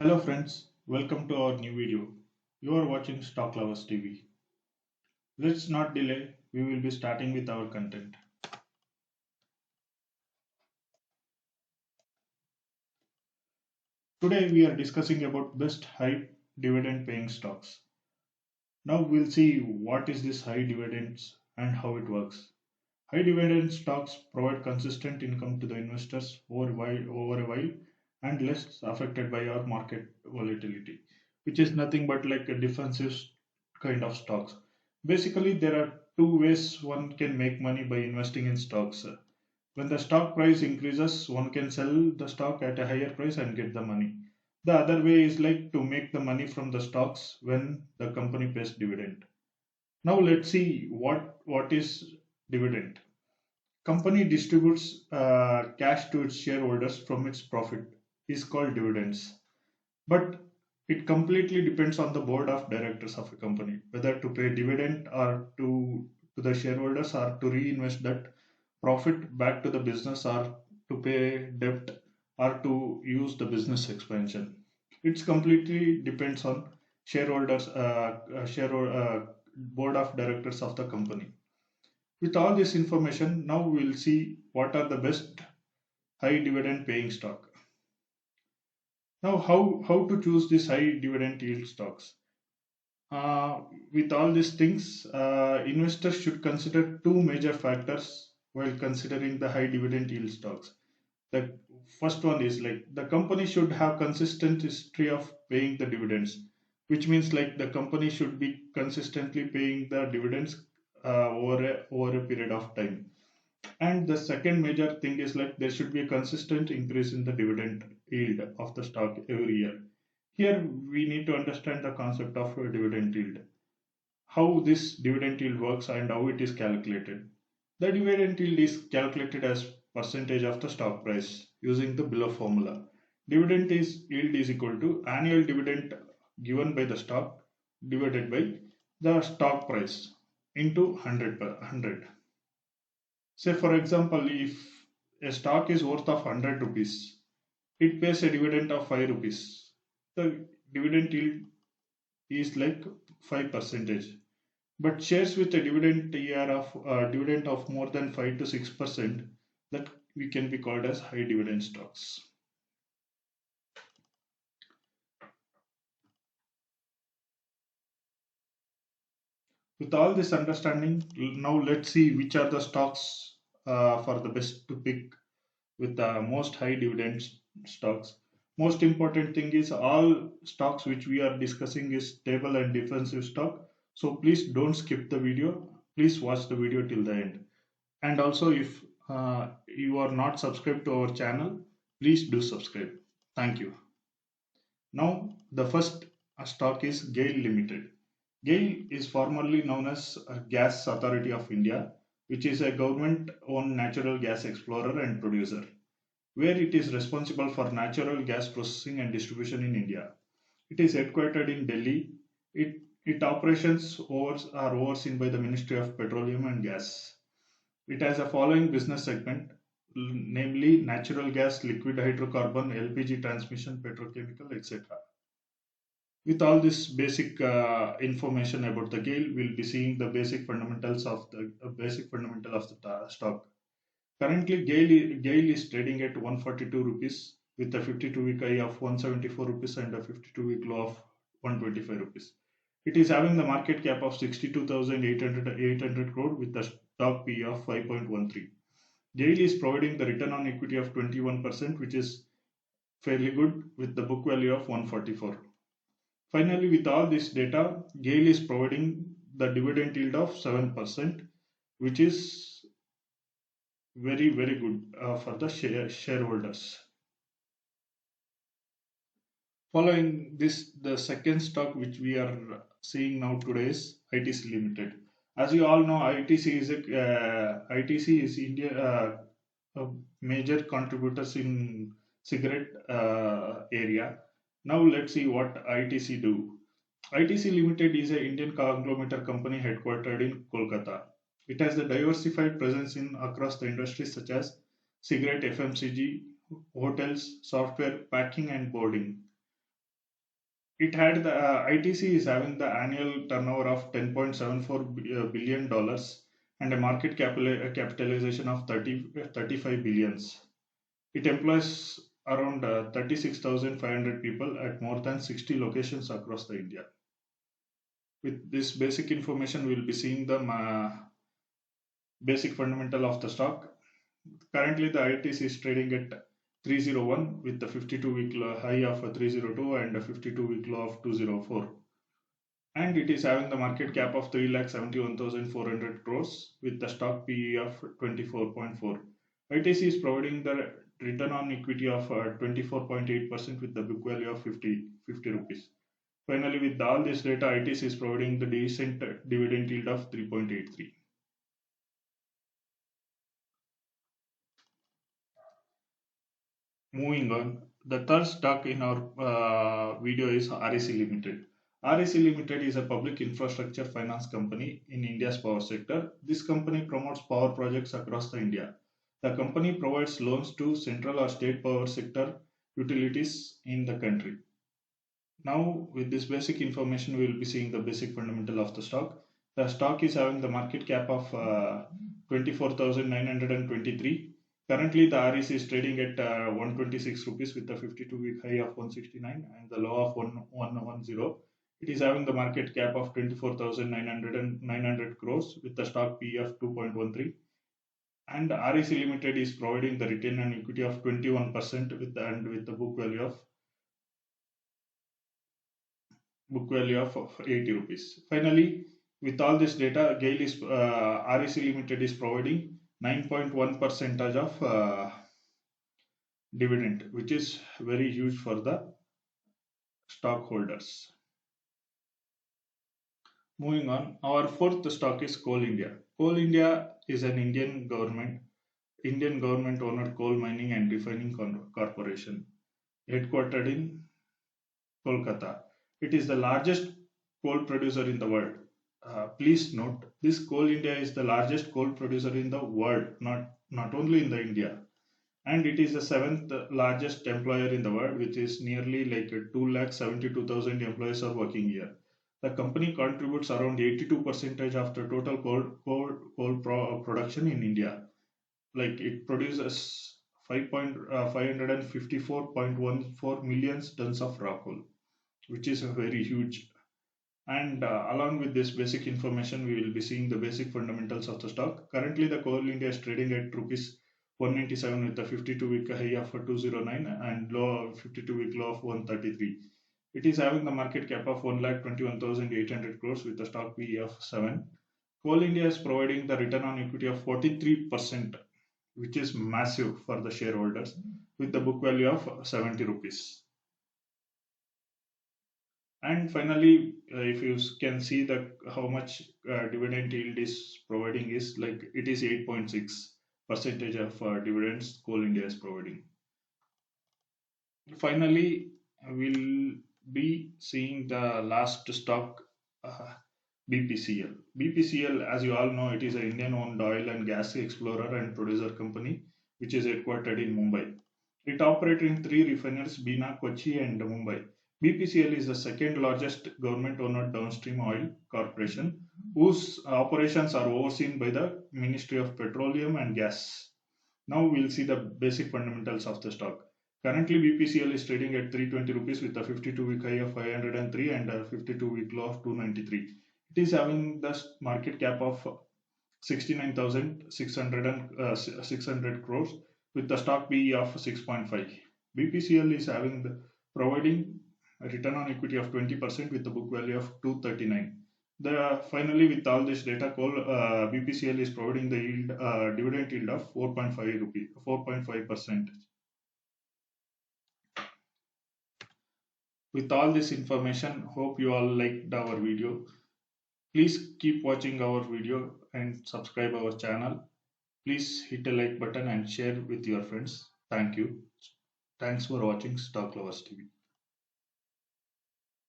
Hello friends, welcome to our new video. You are watching Stock Lovers TV. Let's not delay, we will be starting with our content. Today we are discussing about best high dividend paying stocks. Now we'll see what is this high dividends and how it works. High dividend stocks provide consistent income to the investors over a while and less affected by our market volatility, which is nothing but like a defensive kind of stocks. Basically, there are two ways one can make money by investing in stocks. When the stock price increases, one can sell the stock at a higher price and get the money. The other way is like to make the money from the stocks when the company pays dividend. Now let's see what is dividend. Company distributes cash to its shareholders from its profit is called dividends. But it completely depends on the board of directors of a company whether to pay dividend or to the shareholders or to reinvest that profit back to the business or to pay debt or to use the business expansion. It's completely depends on shareholders, board of directors of the company. With all this information, now we'll see what are the best high dividend paying stock. Now, how to choose these high dividend yield stocks? Uh, with all these things, investors should consider two major factors while considering the high dividend yield stocks. The first one is like the company should have consistent history of paying the dividends, which means like the company should be consistently paying the dividends over a period of time. And the second major thing is like there should be a consistent increase in the dividend yield of the stock every year. Here we need to understand the concept of a dividend yield, how this dividend yield works and how it is calculated. The dividend yield is calculated as percentage of the stock price using the below formula. Dividend is yield is equal to annual dividend given by the stock divided by the stock price into 100 per 100. Say for example, if a stock is worth of 100 rupees, it pays a dividend of 5 rupees. The dividend yield is like 5 percentage. But shares with a dividend of more than 5 to 6%, that we can be called as high dividend stocks. With all this understanding, now let's see which are the stocks for the best to pick with the most high dividend stocks. Most important thing is all stocks which we are discussing is stable and defensive stock. So please don't skip the video. Please watch the video till the end. And also, if you are not subscribed to our channel, please do subscribe. Thank you. Now, the first stock is GAIL Limited. GAIL is formerly known as Gas Authority of India, which is a government owned natural gas explorer and producer, where it is responsible for natural gas processing and distribution in India. It is headquartered in Delhi. It operations are overseen by the Ministry of Petroleum and Gas. It has a following business segment, namely natural gas, liquid hydrocarbon, LPG transmission, petrochemical, etc. With all this basic information about the GAIL, we'll be seeing the basic fundamentals of the basic fundamental of the stock. Currently, GAIL is trading at 142 rupees with a 52-week high of 174 rupees and a 52-week low of 125 rupees. It is having the market cap of 62,800 crore with a stock PE of 5.13. GAIL is providing the return on equity of 21%, which is fairly good with the book value of 144. Finally, with all this data, GAIL is providing the dividend yield of 7%, which is very good for the shareholders. Following this, the second stock which we are seeing now today is ITC Limited. As you all know, ITC is India a major contributors in cigarette area. Now let's see what ITC do. ITC Limited is an Indian conglomerate company headquartered in Kolkata. It has a diversified presence in across the industries such as cigarette, FMCG, hotels, software, packing, and boarding. It had the ITC is having the annual turnover of $10.74 billion and a market capitalization of 35 billions. It employs around 36,500 people at more than 60 locations across the India. With this basic information, we will be seeing the basic fundamental of the stock. Currently, the ITC is trading at 301 with the 52-week high of 302 and a 52-week low of 204. And it is having the market cap of 3,71,400 crores with the stock PE of 24.4. ITC is providing the return on equity of 24.8% with the book value of 50 rupees. Finally, with all this data, ITC is providing the decent dividend yield of 3.83. Moving on, the third stock in our video is REC Limited. REC Limited is a public infrastructure finance company in India's power sector. This company promotes power projects across the India. The company provides loans to central or state power sector utilities in the country. Now, with this basic information, we will be seeing the basic fundamental of the stock. The stock is having the market cap of 24,923. Currently, the REC is trading at 126 rupees with a 52-week high of 169 and the low of 110. It is having the market cap of 24,900 crores with the stock PE of 2.13. And REC Limited is providing the return on equity of 21% with the book value of 80 rupees. Finally, with all this data, GAIL is REC Limited is providing 9.1 percentage of dividend, which is very huge for the stockholders. Moving on, our fourth stock is Coal India. Coal India is an Indian government owned coal mining and refining corporation headquartered in Kolkata. It is the largest coal producer in the world. Please note, this Coal India is the largest coal producer in the world, not only in the India. And it is the seventh largest employer in the world, which is nearly like 2,72,000 employees are working here. The company contributes around 82% of the total coal production in India. Like it produces 554.14 million tons of raw coal, which is a very huge. And along with this basic information, we will be seeing the basic fundamentals of the stock. Currently, the Coal India is trading at rupees 197 with a 52-week high of 209 and low 52-week low of 133. It is having the market cap of 1,21,800 crores with a stock PE of 7. Coal India is providing the return on equity of 43%, which is massive for the shareholders, with the book value of 70 rupees. And finally, if you can see that how much dividend yield is providing is like it is 8.6 percentage of dividends Coal India is providing. Finally, we'll be seeing the last stock, BPCL. BPCL, as you all know, it is an Indian-owned oil and gas explorer and producer company which is headquartered in Mumbai. It operates in three refineries, Bina, Kochi, and Mumbai. BPCL is the second largest government-owned downstream oil corporation whose operations are overseen by the Ministry of Petroleum and Gas. Now we'll see the basic fundamentals of the stock. Currently, BPCL is trading at 320 rupees with a 52-week high of 503 and a 52-week low of 293. It is having the market cap of 69,600 crores with the stock PE of 6.5. BPCL is providing a return on equity of 20% with the book value of 239. Finally, with all this data, BPCL is providing the dividend yield of 4.5%. With all this information, hope you all liked our video. Please keep watching our video and subscribe our channel. Please hit a like button and share with your friends. Thank you. Thanks for watching Stock Lovers TV.